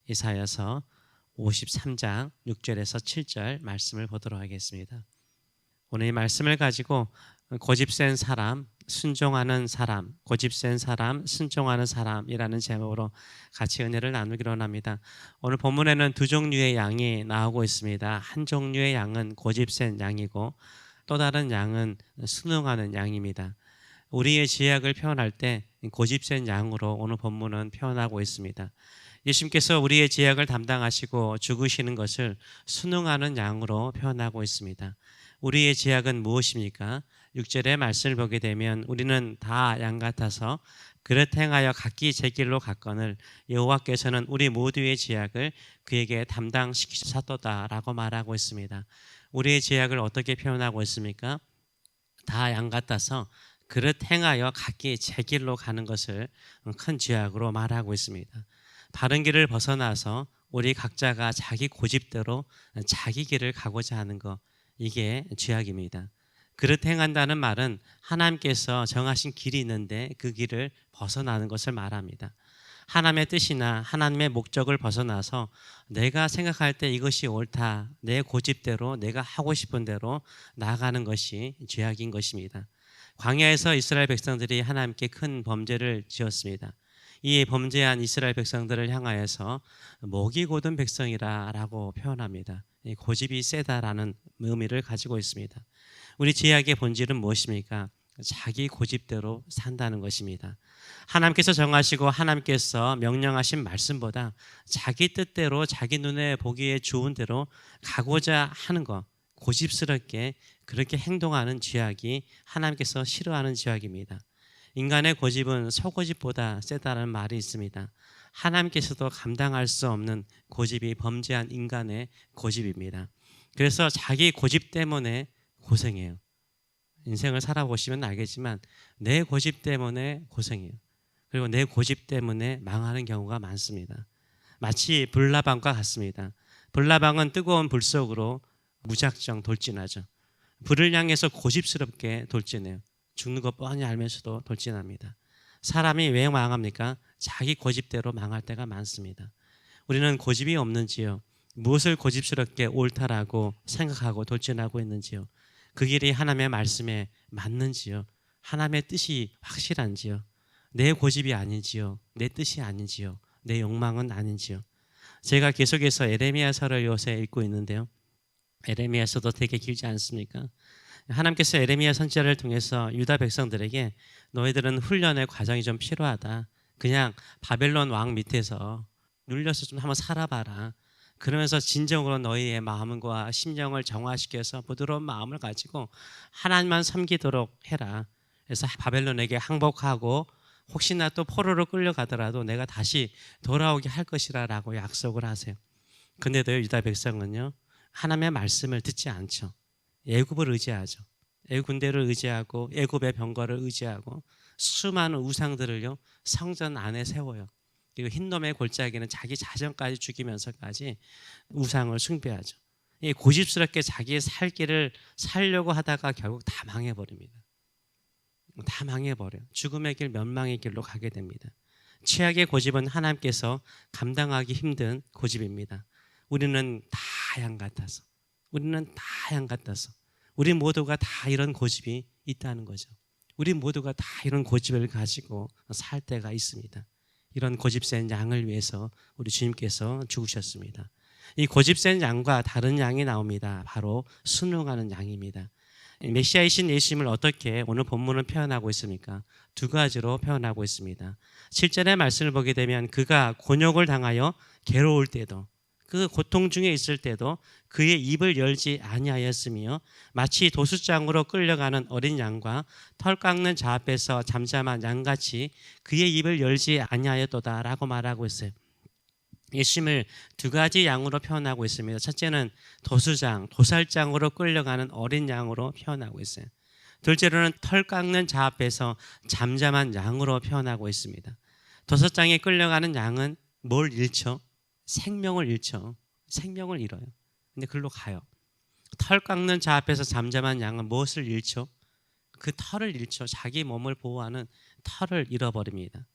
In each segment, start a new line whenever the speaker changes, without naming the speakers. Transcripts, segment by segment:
이사야서 53장 6절에서 7절 말씀을 보도록 하겠습니다. 오늘 이 말씀을 가지고 고집센 사람, 순종하는 사람, 고집센 사람, 순종하는 사람이라는 제목으로 같이 은혜를 나누기로 합니다. 오늘 본문에는 두 종류의 양이 나오고 있습니다. 한 종류의 양은 고집센 양이고 또 다른 양은 순응하는 양입니다. 우리의 지약을 표현할 때 고집센 양으로 오늘 본문은 표현하고 있습니다. 예수님께서 우리의 지약을 담당하시고 죽으시는 것을 순응하는 양으로 표현하고 있습니다. 우리의 지약은 무엇입니까? 6절의 말씀을 보게 되면 우리는 다 양 같아서 그릇 행하여 각기 제 길로 갔거늘 여호와께서는 우리 모두의 지약을 그에게 담당시키셨도다라고 말하고 있습니다. 우리의 지약을 어떻게 표현하고 있습니까? 다 양 같아서 그릇 행하여 각기 제 길로 가는 것을 큰 지약으로 말하고 있습니다. 바른 길을 벗어나서 우리 각자가 자기 고집대로 자기 길을 가고자 하는 것, 이게 죄악입니다. 그릇 행한다는 말은 하나님께서 정하신 길이 있는데 그 길을 벗어나는 것을 말합니다. 하나님의 뜻이나 하나님의 목적을 벗어나서 내가 생각할 때 이것이 옳다, 내 고집대로 내가 하고 싶은 대로 나아가는 것이 죄악인 것입니다. 광야에서 이스라엘 백성들이 하나님께 큰 범죄를 지었습니다. 이 범죄한 이스라엘 백성들을 향하여서 목이 곧은 백성이라고 표현합니다. 고집이 세다라는 의미를 가지고 있습니다. 우리 죄악의 본질은 무엇입니까? 자기 고집대로 산다는 것입니다. 하나님께서 정하시고 하나님께서 명령하신 말씀보다 자기 뜻대로 자기 눈에 보기에 좋은 대로 가고자 하는 것, 고집스럽게 그렇게 행동하는 죄악이 하나님께서 싫어하는 죄악입니다. 인간의 고집은 소고집보다 세다는 말이 있습니다. 하나님께서도 감당할 수 없는 고집이 범죄한 인간의 고집입니다. 그래서 자기 고집 때문에 고생해요. 인생을 살아보시면 알겠지만 내 고집 때문에 고생해요. 그리고 내 고집 때문에 망하는 경우가 많습니다. 마치 불나방과 같습니다. 불나방은 뜨거운 불 속으로 무작정 돌진하죠. 불을 향해서 고집스럽게 돌진해요. 죽는 것 뻔히 알면서도 돌진합니다. 사람이 왜 망합니까? 자기 고집대로 망할 때가 많습니다. 우리는 고집이 없는지요? 무엇을 고집스럽게 옳다라고 생각하고 돌진하고 있는지요? 그 길이 하나님의 말씀에 맞는지요? 하나님의 뜻이 확실한지요? 내 고집이 아닌지요? 내 뜻이 아닌지요? 내 욕망은 아닌지요? 제가 계속해서 에레미야서를 요새 읽고 있는데요. 에레미야서도 되게 길지 않습니까? 하나님께서 에레미야 선지자를 통해서 유다 백성들에게 너희들은 훈련의 과정이 좀 필요하다. 그냥 바벨론 왕 밑에서 눌려서 좀 한번 살아봐라. 그러면서 진정으로 너희의 마음과 심령을 정화시켜서 부드러운 마음을 가지고 하나님만 섬기도록 해라. 그래서 바벨론에게 항복하고 혹시나 또 포로로 끌려가더라도 내가 다시 돌아오게 할 것이라고 약속을 하세요. 근데도 유다 백성은요, 하나님의 말씀을 듣지 않죠. 애굽을 의지하죠. 애굽 군대를 의지하고 애굽의 병거를 의지하고 수많은 우상들을요 성전 안에 세워요. 그리고 흰놈의 골짜기는 자기 자전까지 죽이면서까지 우상을 숭배하죠. 고집스럽게 자기의 살 길을 살려고 하다가 결국 다 망해버립니다. 다 망해버려요. 죽음의 길, 멸망의 길로 가게 됩니다. 최악의 고집은 하나님께서 감당하기 힘든 고집입니다. 우리는 다 양 같아서, 우리는 다 양 같아서, 우리 모두가 다 이런 고집이 있다는 거죠. 우리 모두가 다 이런 고집을 가지고 살 때가 있습니다. 이런 고집센 양을 위해서 우리 주님께서 죽으셨습니다. 이 고집센 양과 다른 양이 나옵니다. 바로 순응하는 양입니다. 메시아이신 예수님을 어떻게 오늘 본문은 표현하고 있습니까? 두 가지로 표현하고 있습니다. 7절의 말씀을 보게 되면 그가 곤욕을 당하여 괴로울 때도, 그 고통 중에 있을 때도 그의 입을 열지 아니하였으며 마치 도수장으로 끌려가는 어린 양과 털 깎는 자 앞에서 잠잠한 양같이 그의 입을 열지 아니하였도다라고 말하고 있어요. 예수님을 두 가지 양으로 표현하고 있습니다. 첫째는 도수장, 도살장으로 끌려가는 어린 양으로 표현하고 있어요. 둘째로는 털 깎는 자 앞에서 잠잠한 양으로 표현하고 있습니다. 도살장에 끌려가는 양은 뭘 잃죠? 생명을 잃죠. 생명을 잃어요. 근데 글로 가요. 털 깎는 자 앞에서 잠잠한 양은 무엇을 잃죠? 그 털을 잃죠. 자기 몸을 보호하는 털을 잃어버립니다.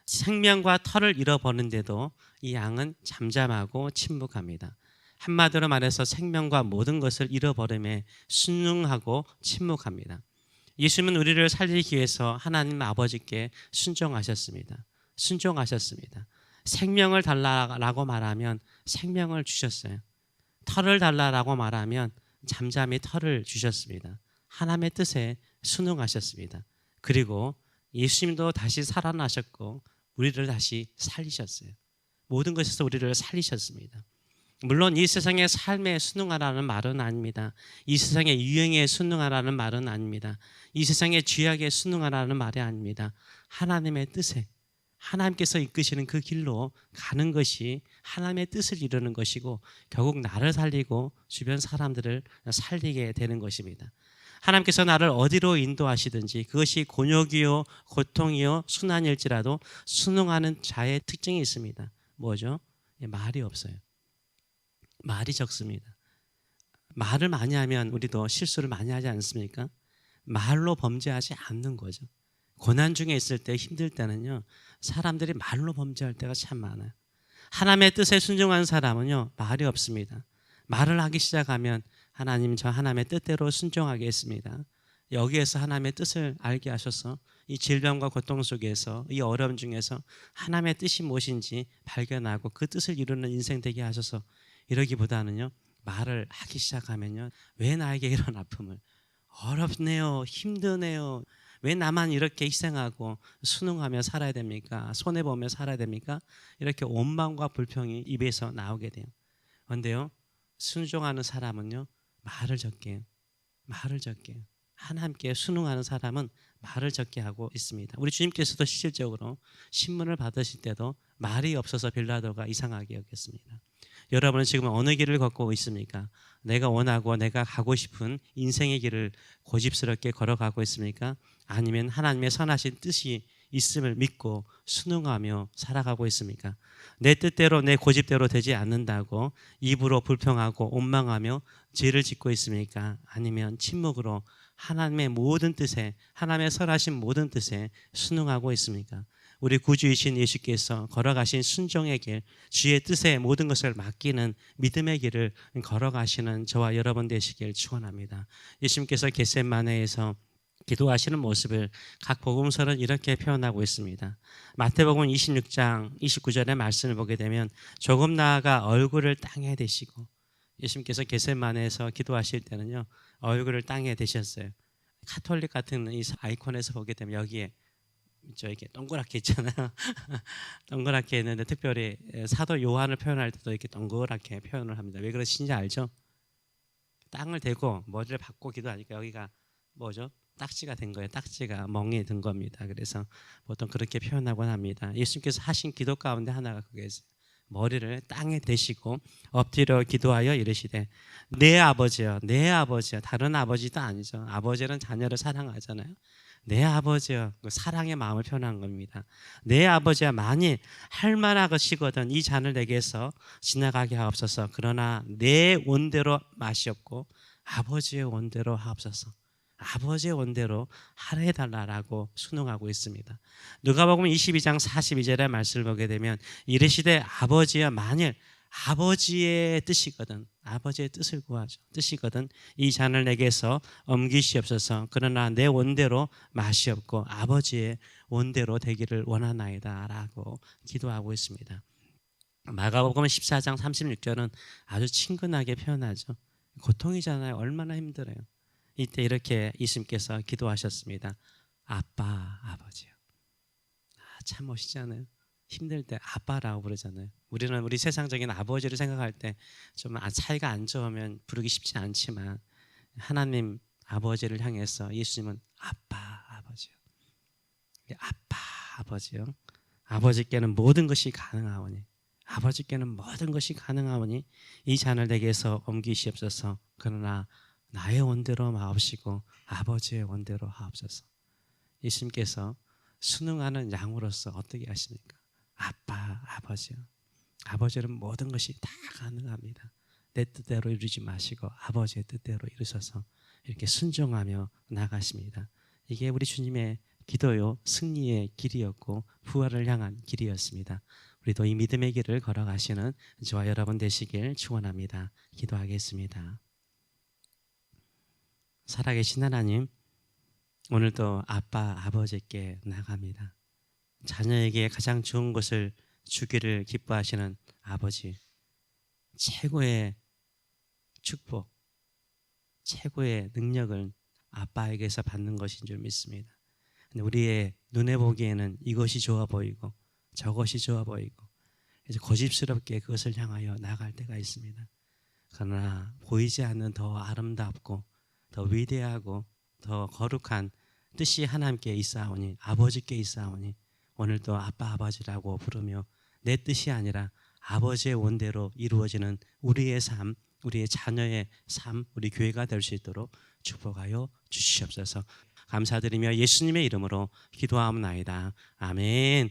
생명과 털을 잃어버리는데도 이 양은 잠잠하고 침묵합니다. 한마디로 말해서 생명과 모든 것을 잃어버림에 순응하고 침묵합니다. 예수님은 우리를 살리기 위해서 하나님 아버지께 순종하셨습니다. 순종하셨습니다. 생명을 달라고 말하면 생명을 주셨어요. 털을 달라고 말하면 잠잠히 털을 주셨습니다. 하나님의 뜻에 순응하셨습니다. 그리고 예수님도 다시 살아나셨고 우리를 다시 살리셨어요. 모든 것에서 우리를 살리셨습니다. 물론 이 세상의 삶에 순응하라는 말은 아닙니다. 이 세상의 유행에 순응하라는 말은 아닙니다. 이 세상의 죄악에 순응하라는 말이 아닙니다. 하나님의 뜻에, 하나님께서 이끄시는 그 길로 가는 것이 하나님의 뜻을 이루는 것이고 결국 나를 살리고 주변 사람들을 살리게 되는 것입니다. 하나님께서 나를 어디로 인도하시든지 그것이 곤욕이요 고통이요 순환일지라도 순응하는 자의 특징이 있습니다. 뭐죠? 말이 없어요. 말이 적습니다. 말을 많이 하면 우리도 실수를 많이 하지 않습니까? 말로 범죄하지 않는 거죠. 고난 중에 있을 때, 힘들 때는요, 사람들이 말로 범죄할 때가 참 많아요. 하나님의 뜻에 순종한 사람은요, 말이 없습니다. 말을 하기 시작하면 하나님, 저 하나님의 뜻대로 순종하겠습니다. 여기에서 하나님의 뜻을 알게 하셔서 이 질병과 고통 속에서 이 어려움 중에서 하나님의 뜻이 무엇인지 발견하고 그 뜻을 이루는 인생 되게 하셔서 이러기보다는요, 말을 하기 시작하면요, 왜 나에게 이런 아픔을, 어렵네요, 힘드네요, 왜 나만 이렇게 희생하고 순응하며 살아야 됩니까? 손해보며 살아야 됩니까? 이렇게 원망과 불평이 입에서 나오게 돼요. 그런데요, 순종하는 사람은요, 말을 적게 해요. 말을 적게 해요. 하나님께 순응하는 사람은 말을 적게 하고 있습니다. 우리 주님께서도 실질적으로 신문을 받으실 때도 말이 없어서 빌라도가 이상하게 여겼습니다. 여러분은 지금 어느 길을 걷고 있습니까? 내가 원하고 내가 가고 싶은 인생의 길을 고집스럽게 걸어가고 있습니까? 아니면 하나님의 선하신 뜻이 있음을 믿고 순응하며 살아가고 있습니까? 내 뜻대로 내 고집대로 되지 않는다고 입으로 불평하고 원망하며 죄를 짓고 있습니까? 아니면 침묵으로 하나님의 모든 뜻에, 하나님의 선하신 모든 뜻에 순응하고 있습니까? 우리 구주이신 예수께서 걸어가신 순종의 길, 주의 뜻에 모든 것을 맡기는 믿음의 길을 걸어가시는 저와 여러분 되시길 축원합니다. 예수님께서 겟세마네에서 기도하시는 모습을 각 복음서는 이렇게 표현하고 있습니다. 마태복음 26장 29절의 말씀을 보게 되면 조금 나아가 얼굴을 땅에 대시고, 예수님께서 겟세마네에서 기도하실 때는요, 얼굴을 땅에 대셨어요. 카톨릭 같은 이 아이콘에서 보게 되면 여기에 이렇게 동그랗게 있잖아요. 동그랗게 있는데 특별히 사도 요한을 표현할 때도 이렇게 동그랗게 표현을 합니다. 왜 그러신지 알죠? 땅을 대고 머리를 박고 기도하니까 여기가 뭐죠? 딱지가 된 거예요. 딱지가 멍이 든 겁니다. 그래서 보통 그렇게 표현하곤 합니다. 예수님께서 하신 기도 가운데 하나가 그거였어요. 머리를 땅에 대시고 엎드려 기도하여 이르시되 내 아버지여, 내 아버지여. 다른 아버지도 아니죠. 아버지는 자녀를 사랑하잖아요. 내 아버지여, 사랑의 마음을 표현한 겁니다. 내 아버지여, 만일 할 만하시거든 이 잔을 내게서 지나가게 하옵소서. 그러나 내 원대로 마시옵고 아버지의 원대로 하옵소서. 아버지의 원대로 하라 해달라고 순응하고 있습니다. 누가복음 22장 42절의 말씀을 보게 되면 이르시되 아버지여, 만일 아버지의 뜻이거든, 아버지의 뜻을 구하죠. 뜻이거든 이 잔을 내게서 옮기시옵소서. 그러나 내 원대로 마시옵고 아버지의 원대로 되기를 원하나이다 라고 기도하고 있습니다. 마가복음 14장 36절은 아주 친근하게 표현하죠. 고통이잖아요. 얼마나 힘들어요. 이때 이렇게 예수님께서 기도하셨습니다. 아빠, 아버지요. 참 멋있지 않아요? 힘들 때 아빠라고 부르잖아요. 우리는 우리 세상적인 아버지를 생각할 때 좀 사이가 안 좋으면 부르기 쉽지 않지만 하나님 아버지를 향해서 예수님은 아빠, 아버지요. 아빠, 아버지요. 아버지께는 모든 것이 가능하오니, 아버지께는 모든 것이 가능하오니 이 잔을 내게서 옮기시옵소서. 그러나 나의 원대로 마옵시고 아버지의 원대로 하옵소서. 예수님께서 순응하는 양으로서 어떻게 하십니까? 아빠, 아버지요. 아버지는 모든 것이 다 가능합니다. 내 뜻대로 이루지 마시고 아버지의 뜻대로 이루셔서 이렇게 순종하며 나가십니다. 이게 우리 주님의 기도요 승리의 길이었고 부활을 향한 길이었습니다. 우리도 이 믿음의 길을 걸어가시는 저와 여러분 되시길 축원합니다. 기도하겠습니다. 살아계신 하나님, 오늘도 아빠 아버지께 나갑니다. 자녀에게 가장 좋은 것을 주기를 기뻐하시는 아버지, 최고의 축복, 최고의 능력을 아빠에게서 받는 것인 줄 믿습니다. 근데 우리의 눈에 보기에는 이것이 좋아 보이고 저것이 좋아 보이고 이제 고집스럽게 그것을 향하여 나갈 때가 있습니다. 그러나 보이지 않는 더 아름답고 더 위대하고 더 거룩한 뜻이 하나님께 있사오니, 아버지께 있사오니 오늘도 아빠 아버지라고 부르며 내 뜻이 아니라 아버지의 원대로 이루어지는 우리의 삶, 우리의 자녀의 삶, 우리 교회가 될 수 있도록 축복하여 주시옵소서. 감사드리며 예수님의 이름으로 기도하옵나이다. 아멘.